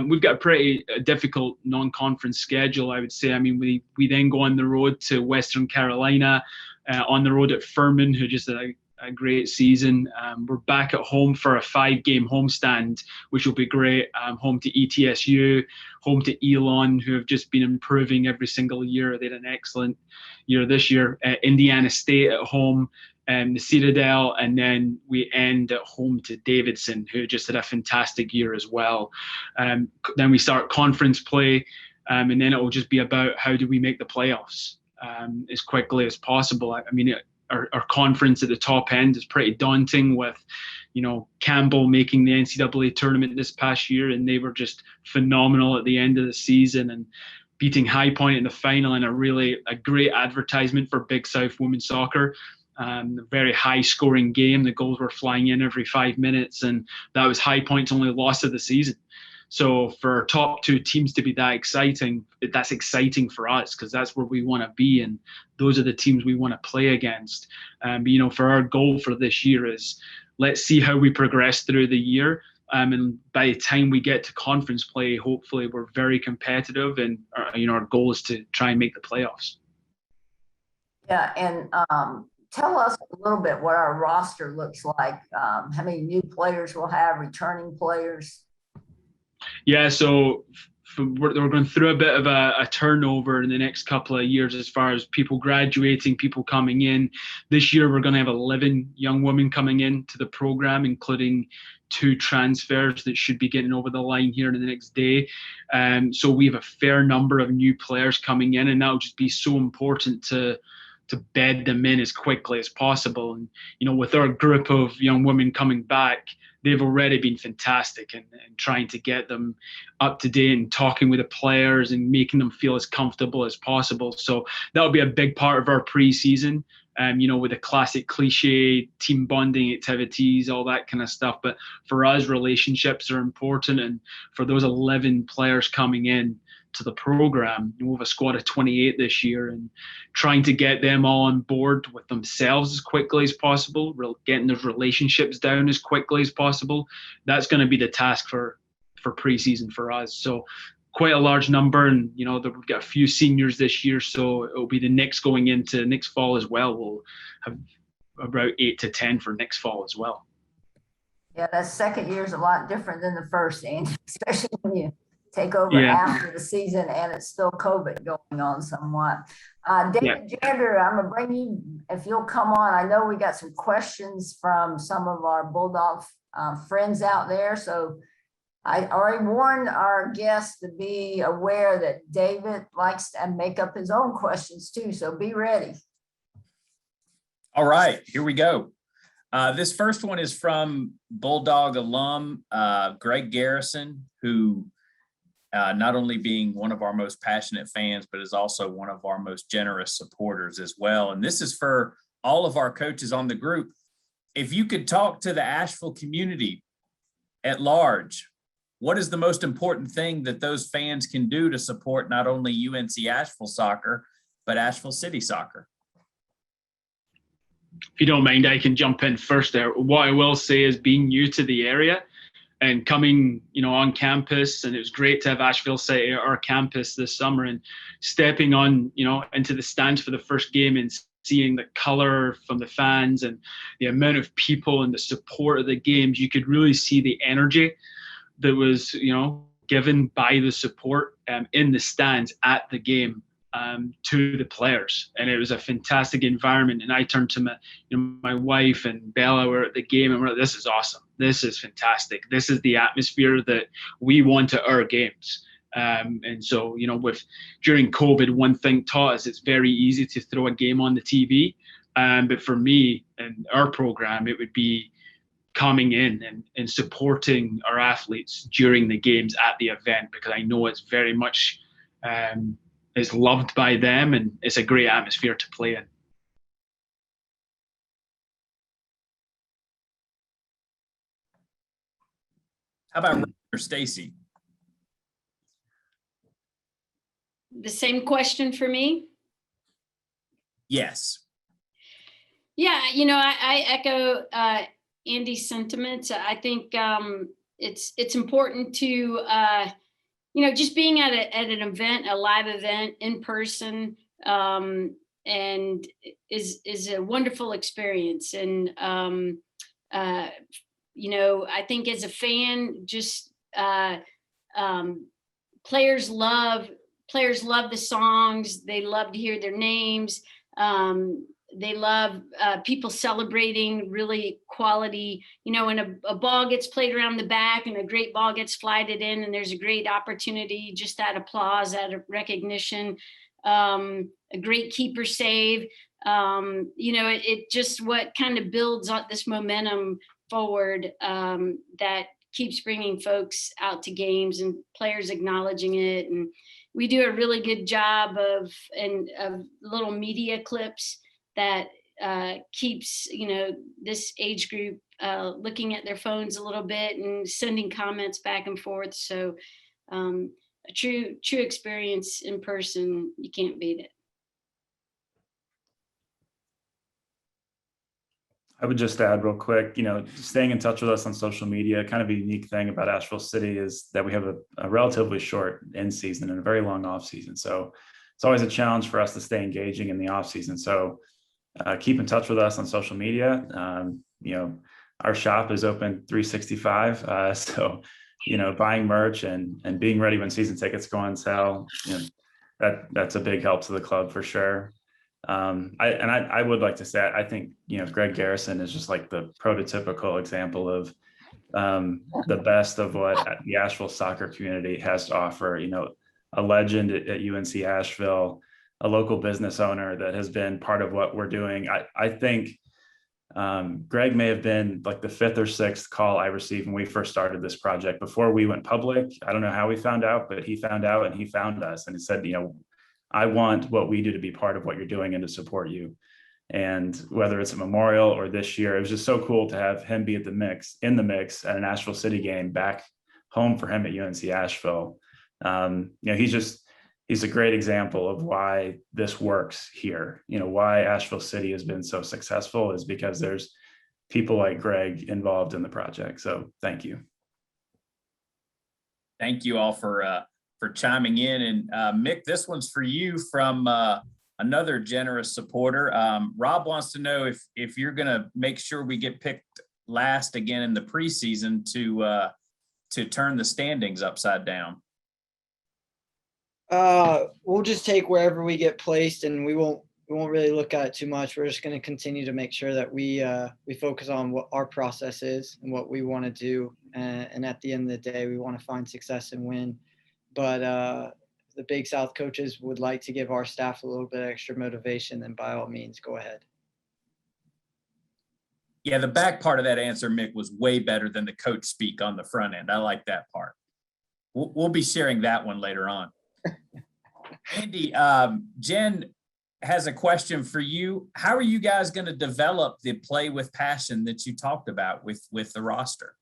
[SPEAKER 5] We've got a pretty difficult non-conference schedule, I would say. We then go on the road to Western Carolina, on the road at Furman, who just had a great season. We're back at home for a 5-game homestand, which will be great. Home to ETSU, home to Elon, who have just been improving every single year. They had an excellent year this year. Indiana State at home, the Citadel, and then we end at home to Davidson, who just had a fantastic year as well. Then we start conference play, and then it will just be about how do we make the playoffs as quickly as possible. Our conference at the top end is pretty daunting with, Campbell making the NCAA tournament this past year, and they were just phenomenal at the end of the season, and beating High Point in the final, and a great advertisement for Big South women's soccer. A very high scoring game. The goals were flying in every 5 minutes, and that was High Point's only loss of the season. So for our top two teams to be that exciting, that's exciting for us because that's where we want to be, and those are the teams we want to play against. For our goal for this year is let's see how we progress through the year. And by the time we get to conference play, hopefully we're very competitive, and our goal is to try and make the playoffs.
[SPEAKER 1] Yeah, and tell us a little bit what our roster looks like. How many new players we'll have, returning players?
[SPEAKER 5] Yeah, so we're going through a bit of a turnover in the next couple of years as far as people graduating, people coming in. This year, we're going to have 11 young women coming into the program, including 2 transfers that should be getting over the line here in the next day. So we have a fair number of new players coming in, and that'll just be so important to bed them in as quickly as possible. And, with our group of young women coming back, they've already been fantastic and trying to get them up to date and talking with the players and making them feel as comfortable as possible. So that'll be a big part of our preseason, with the classic cliche team bonding activities, all that kind of stuff. But for us, relationships are important. And for those 11 players coming in to the program, we'll have a squad of 28 this year, and trying to get them all on board with themselves as quickly as possible, getting those relationships down as quickly as possible. That's going to be the task for preseason for us. So quite a large number, and we've got a few seniors this year, so it'll be the next going into next fall as well. We'll have about 8 to 10 for next fall as well.
[SPEAKER 1] Yeah, that second year is a lot different than the first, Andy, especially when you take over after the season and it's still COVID going on somewhat. David Jander, I'm gonna bring you, if you'll come on. I know we got some questions from some of our Bulldog friends out there. So I already warned our guests to be aware that David likes to make up his own questions too. So be ready.
[SPEAKER 6] All right, here we go. This first one is from Bulldog alum, Greg Garrison, who not only being one of our most passionate fans, but is also one of our most generous supporters as well. And this is for all of our coaches on the group. If you could talk to the Asheville community at large, what is the most important thing that those fans can do to support not only UNC Asheville soccer, but Asheville City soccer?
[SPEAKER 5] If you don't mind, I can jump in first there. What I will say is, being new to the area and coming, on campus, and it was great to have Asheville City at our campus this summer, and stepping on, into the stands for the first game and seeing the color from the fans and the amount of people and the support of the games. You could really see the energy that was, given by the support in the stands at the game to the players. And it was a fantastic environment. And I turned to my wife and Bella were at the game, and we're like, this is awesome. This is fantastic. This is the atmosphere that we want at our games. And so, during COVID, one thing taught us, it's very easy to throw a game on the TV. But for me and our program, it would be coming in and supporting our athletes during the games at the event, because I know it's very much is loved by them, and it's a great atmosphere to play in.
[SPEAKER 6] How about Stacey?
[SPEAKER 3] The same question for me?
[SPEAKER 6] Yes.
[SPEAKER 3] Yeah, I echo Andy's sentiments. I think it's important to just being at an event, a live event in person, and is a wonderful experience. And I think as a fan, just players love the songs. They love to hear their names. They love people celebrating really quality, when a ball gets played around the back and a great ball gets flighted in, and there's a great opportunity, just that applause, that recognition, a great keeper save. It just what kind of builds on this momentum forward that keeps bringing folks out to games and players acknowledging it. And we do a really good job of little media clips that keeps, this age group looking at their phones a little bit and sending comments back and forth. So a true experience in person, you can't beat it.
[SPEAKER 2] I would just add real quick, staying in touch with us on social media, kind of a unique thing about Asheville City is that we have a relatively short end season and a very long off season. So it's always a challenge for us to stay engaging in the off season. So keep in touch with us on social media. Our shop is open 365. So, buying merch and being ready when season tickets go on sale, that's a big help to the club for sure. I would like to say, I think, Greg Garrison is just like the prototypical example of the best of what the Asheville soccer community has to offer. A legend at UNC Asheville, a local business owner that has been part of what we're doing. I think Greg may have been like the 5th or 6th call I received when we first started this project before we went public. I don't know how we found out, but he found out and he found us and he said, I want what we do to be part of what you're doing and to support you. And whether it's a memorial or this year, it was just so cool to have him be in the mix at an Asheville City game back home for him at UNC Asheville. He's a great example of why this works here. Why Asheville City has been so successful is because there's people like Greg involved in the project. So thank you.
[SPEAKER 6] Thank you all for chiming in. And Mick, this one's for you from another generous supporter. Rob wants to know if you're going to make sure we get picked last again in the preseason to turn the standings upside down.
[SPEAKER 4] We'll just take wherever we get placed, and we won't really look at it too much. We're just going to continue to make sure that we focus on what our process is and what we want to do. And at the end of the day, we want to find success and win. But the Big South coaches would like to give our staff a little bit extra motivation, then by all means, go ahead.
[SPEAKER 6] Yeah, the back part of that answer, Mick, was way better than the coach speak on the front end. I like that part. We'll be sharing that one later on. Andy, Jen has a question for you. How are you guys going to develop the play with passion that you talked about with the roster?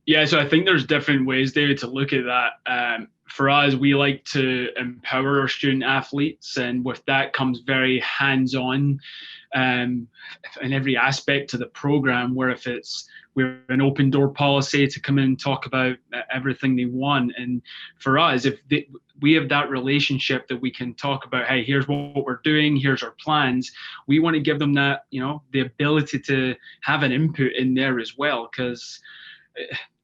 [SPEAKER 5] Yeah, so I think there's different ways, David, to look at that. For us, we like to empower our student athletes, and with that comes very hands-on in every aspect of the program, where if we're an open door policy to come in and talk about everything they want. And for us, we have that relationship that we can talk about, hey, here's what we're doing, here's our plans. We want to give them that, the ability to have an input in there as well, because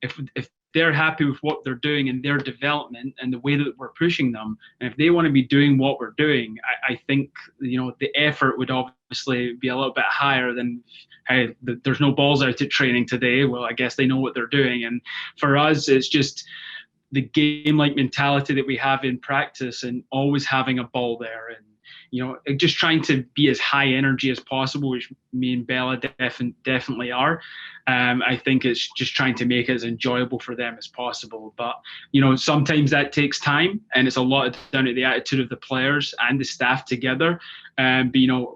[SPEAKER 5] if they're happy with what they're doing in their development and the way that we're pushing them, and if they want to be doing what we're doing, I think the effort would obviously be a little bit higher than, hey, there's no balls out at training today. Well, I guess they know what they're doing. And for us, it's just the game-like mentality that we have in practice and always having a ball there, and just trying to be as high energy as possible, which me and Bella definitely are. I think it's just trying to make it as enjoyable for them as possible. But, sometimes that takes time, and it's a lot down to the attitude of the players and the staff together. But,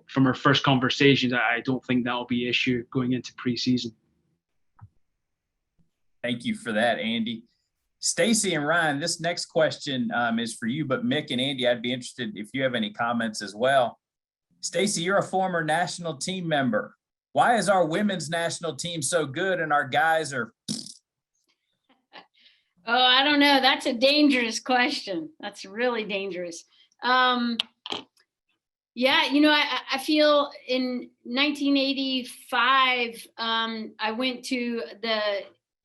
[SPEAKER 5] from our first conversations, I don't think that'll be an issue going into preseason.
[SPEAKER 6] Thank you for that, Andy. Stacey and Ryan, this next question is for you, but Mick and Andy, I'd be interested if you have any comments as well. Stacey, you're a former national team member. Why is our women's national team so good and our guys are?
[SPEAKER 3] Oh, I don't know. That's a dangerous question. That's really dangerous. Yeah, I feel in 1985, I went to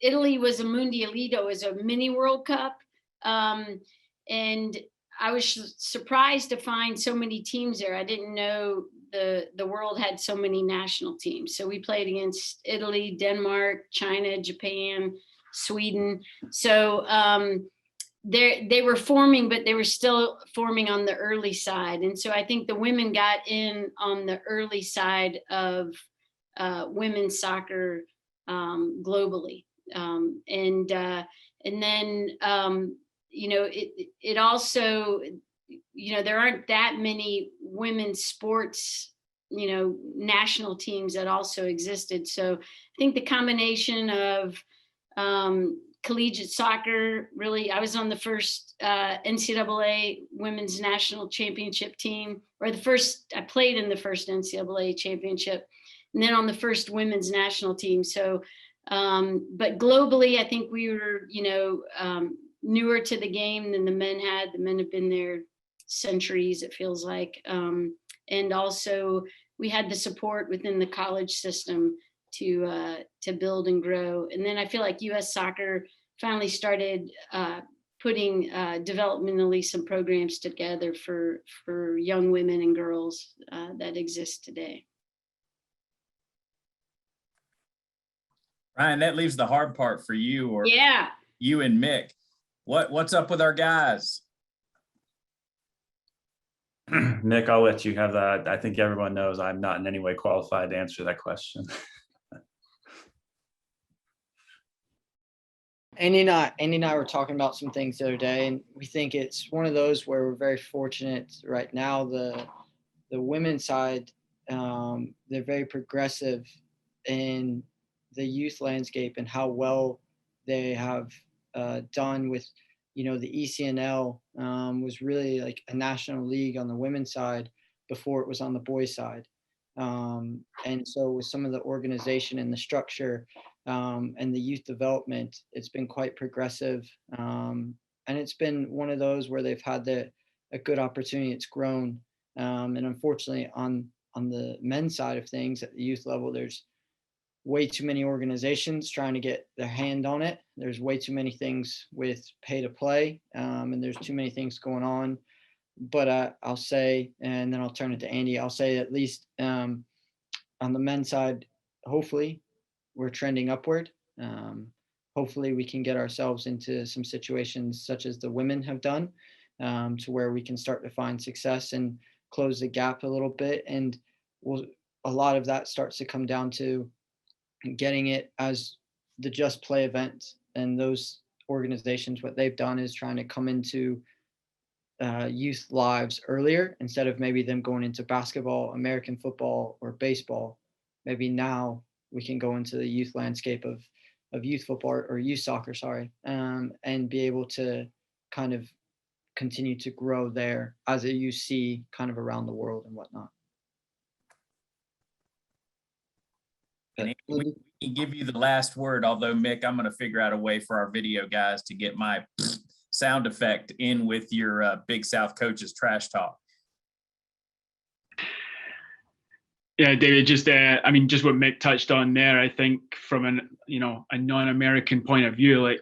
[SPEAKER 3] Italy was a Mundialito, was a mini World Cup. And I was surprised to find so many teams there. I didn't know the world had so many national teams. So we played against Italy, Denmark, China, Japan, Sweden. So they were forming, but they were still forming on the early side. And so I think the women got in on the early side of women's soccer globally. And then, it also, there aren't that many women's sports national teams that also existed. So I think the combination of collegiate soccer, really, I was on the first NCAA women's national championship team, or I played in the first NCAA championship, and then on the first women's national team. So, but globally, I think we were, newer to the game than the men had. The men have been there centuries, it feels like. And also we had the support within the college system to build and grow. And then I feel like US Soccer finally started putting developmentally some programs together for young women and girls that exist today.
[SPEAKER 6] Ryan, that leaves the hard part for you, or
[SPEAKER 3] Yeah.
[SPEAKER 6] you and Mick. What's up with our guys?
[SPEAKER 2] Nick, I'll let you have that. I think everyone knows I'm not in any way qualified to answer that question.
[SPEAKER 4] Andy and I were talking about some things the other day, and we think it's one of those where we're very fortunate right now. The women's side, they're very progressive in the youth landscape and how well they have done with, the ECNL was really like a national league on the women's side before it was on the boys' side. And so with some of the organization and the structure and the youth development, it's been quite progressive. And it's been one of those where they've had a good opportunity. It's grown. And unfortunately on the men's side of things at the youth level, there's way too many organizations trying to get their hand on it. There's way too many things with pay to play, and there's too many things going on. But I'll say, and then I'll turn it to Andy, I'll say at least on the men's side, hopefully we're trending upward. Hopefully we can get ourselves into some situations such as the women have done, to where we can start to find success and close the gap a little bit. And a lot of that starts to come down to getting it as the Just Play event. And those organizations, what they've done is trying to come into youth lives earlier, instead of maybe them going into basketball, American football, or baseball. Maybe now we can go into the youth landscape of youth football or youth soccer, and be able to kind of continue to grow there as a UC kind of around the world and whatnot.
[SPEAKER 6] And we can give you the last word, although Mick, I'm going to figure out a way for our video guys to get my sound effect in with your Big South coaches trash talk.
[SPEAKER 5] Yeah, David, just just what Mick touched on there. I think from a non-American point of view, like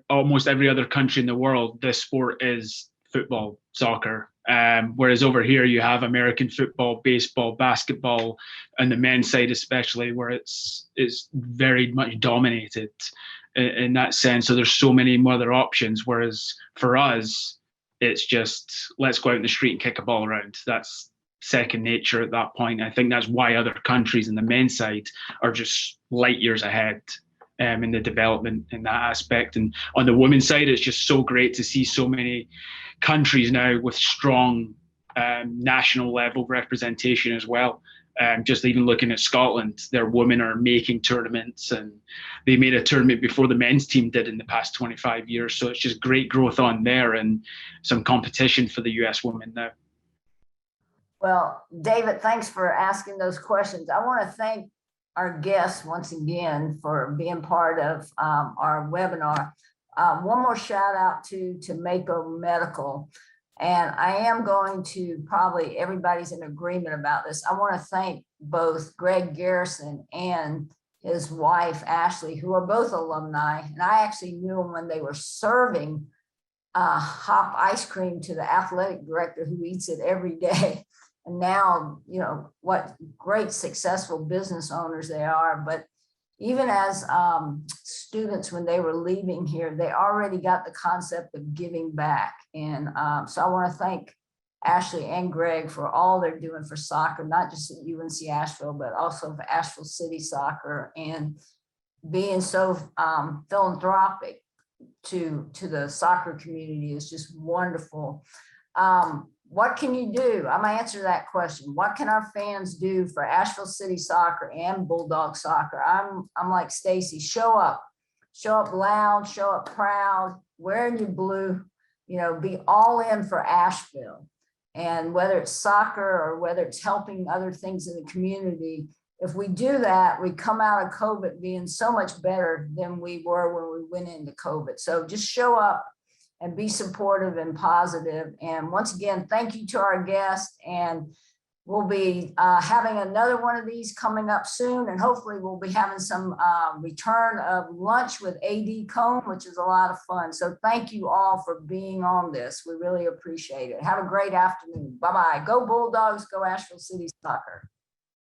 [SPEAKER 5] almost every other country in the world, this sport is football, soccer. Whereas over here you have American football, baseball, basketball, and the men's side especially, where it's very much dominated in that sense. So there's so many more other options. Whereas for us, it's just let's go out in the street and kick a ball around. That's second nature at that point. I think that's why other countries in the men's side are just light years ahead in the development in that aspect. And on the women's side, it's just so great to see so many countries now with strong national level representation as well. Just even looking at Scotland, their women are making tournaments, and they made a tournament before the men's team did in the past 25 years. So it's just great growth on there and some competition for the US women now.
[SPEAKER 1] Well, David, thanks for asking those questions. I want to thank our guests once again for being part of our webinar. One more shout out to Mako Medical. And I am going to, probably everybody's in agreement about this. I want to thank both Greg Garrison and his wife, Ashley, who are both alumni. And I actually knew them when they were serving hop ice cream to the athletic director who eats it every day. And now, what great successful business owners they are. But even as students, when they were leaving here, they already got the concept of giving back. And so I want to thank Ashley and Greg for all they're doing for soccer, not just at UNC Asheville, but also for Asheville City Soccer, and being so philanthropic to the soccer community is just wonderful. what can you do? I'm gonna answer that question. What can our fans do for Asheville City Soccer and Bulldog Soccer? I'm like Stacey, show up loud, show up proud, wearing your blue, be all in for Asheville. And whether it's soccer or whether it's helping other things in the community, if we do that, we come out of COVID being so much better than we were when we went into COVID. So just show up and be supportive and positive. And once again, thank you to our guests. And we'll be having another one of these coming up soon. And hopefully we'll be having some return of lunch with AD Cone, which is a lot of fun. So thank you all for being on this. We really appreciate it. Have a great afternoon. Bye-bye. Go Bulldogs, go Asheville City Soccer.